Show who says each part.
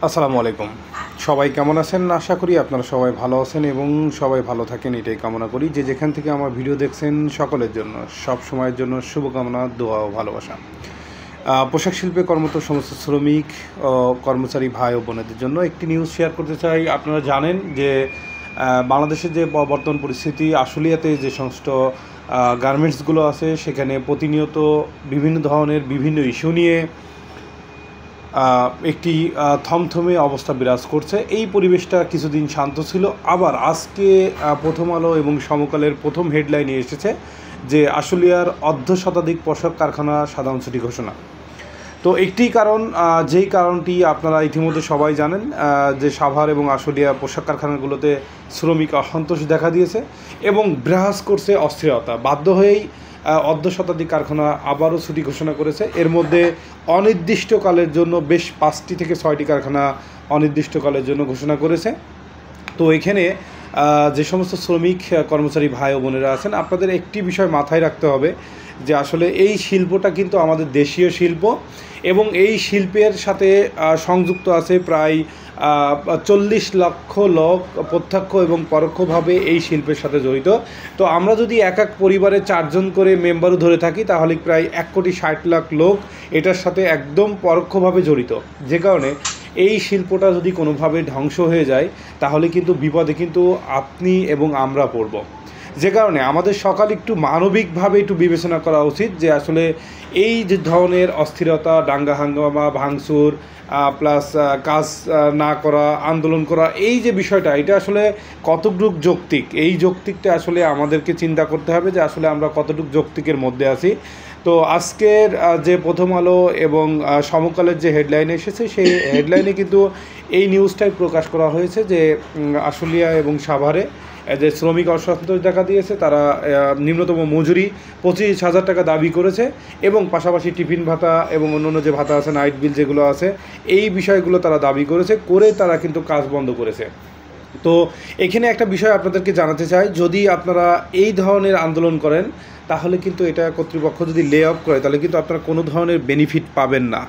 Speaker 1: আসসালামু আলাইকুম। সবাই কেমন আছেন? আশা করি আপনারা সবাই ভালো আছেন এবং সবাই ভালো থাকেন, এটাই কামনা করি। যে যেখান থেকে আমার ভিডিও দেখছেন সকলের জন্য সব সময়ের জন্য শুভকামনা, দোয়া ও ভালোবাসা। পোশাক শিল্পে কর্মরত সমস্ত শ্রমিক ও কর্মচারী ভাই ও বোনেদের জন্য একটি নিউজ শেয়ার করতে চাই। আপনারা জানেন যে বাংলাদেশের যে বর্তমান পরিস্থিতি, আশুলিয়াতে যে সমস্ত গার্মেন্টসগুলো আছে সেখানে প্রতিনিয়ত বিভিন্ন ধরনের বিভিন্ন ইস্যু নিয়ে একটি থমথমে অবস্থা বিরাজ করছে। এই পরিবেশটা কিছুদিন শান্ত ছিল, আবার আজকে প্রথম আলো এবং সমকালের প্রথম হেডলাইনে এসেছে যে আশুলিয়ার অর্ধশতাধিক পোশাক কারখানা সাধারণ ছুটি ঘোষণা। তো একটি কারণ, যেই কারণটি আপনারা ইতিমধ্যে সবাই জানেন, যে সাভার এবং আশুলিয়া পোশাক কারখানাগুলোতে শ্রমিক অসন্তোষ দেখা দিয়েছে এবং বিরাজ করছে অস্থিরতা। বাধ্য হয়েই অর্ধশতাধিক কারখানা আবারও ছুটি ঘোষণা করেছে। এর মধ্যে অনির্দিষ্টকালের জন্য বেশ 5টি থেকে 6টি কারখানা অনির্দিষ্টকালের জন্য ঘোষণা করেছে। তো এখানে যে সমস্ত শ্রমিক কর্মচারী ভাই ও বোনেরা আছেন, আপনাদের একটি বিষয় মাথায় রাখতে হবে যে আসলে এই শিল্পটা কিন্তু আমাদের দেশীয় শিল্প এবং এই শিল্পের সাথে সংযুক্ত আছে প্রায় 40 লক্ষ লোক প্রত্যক্ষ এবং পরোক্ষভাবে এই শিল্পের সাথে জড়িত। তো আমরা যদি এক পরিবারে 4 জন করে মেম্বারও ধরে থাকি, তাহলে প্রায় 1,60,00,000 লোক এটার সাথে একদম পরোক্ষভাবে জড়িত। যে কারণে এই শিল্পটা যদি কোনোভাবে ধ্বংস হয়ে যায়, তাহলে কিন্তু বিপদে কিন্তু আপনি এবং আমরা পড়ব। যে কারণে আমাদের সকাল একটু মানবিকভাবে একটু বিবেচনা করা উচিত যে আসলে এই যে ধরনের অস্থিরতা, দাঙ্গা হাঙ্গামা, ভাঙচুর প্লাস কাজ না করা, আন্দোলন করা, এই যে বিষয়টা, এটা আসলে কতটুক যৌক্তিক, এই যৌক্তিকটা আসলে আমাদেরকে চিন্তা করতে হবে যে আসলে আমরা কতটুক যৌক্তিকের মধ্যে আছি। তো আজকের যে প্রথম আলো এবং সমকালের যে হেডলাইন এসেছে, সেই হেডলাইনে কিন্তু এই নিউজটাই প্রকাশ করা হয়েছে যে আশুলিয়া এবং সাভারে যে শ্রমিক অসন্তোষ দেখা দিয়েছে, তারা নিম্নতম মজুরি 25,000 টাকা দাবি করেছে এবং পাশাপাশি টিফিন ভাতা এবং অন্যান্য যে ভাতা আছে, নাইট বিল যেগুলো আছে, এই বিষয়গুলো তারা দাবি করেছে, করে তারা কিন্তু কাজ বন্ধ করেছে। তো এখানে একটা বিষয় আপনাদেরকে জানাতে চাই, যদি আপনারা এই ধরনের আন্দোলন করেন, তাহলে কিন্তু এটা কর্তৃপক্ষ যদি লে অফ করে, তাহলে কিন্তু আপনারা কোনো ধরনের বেনিফিট পাবেন না।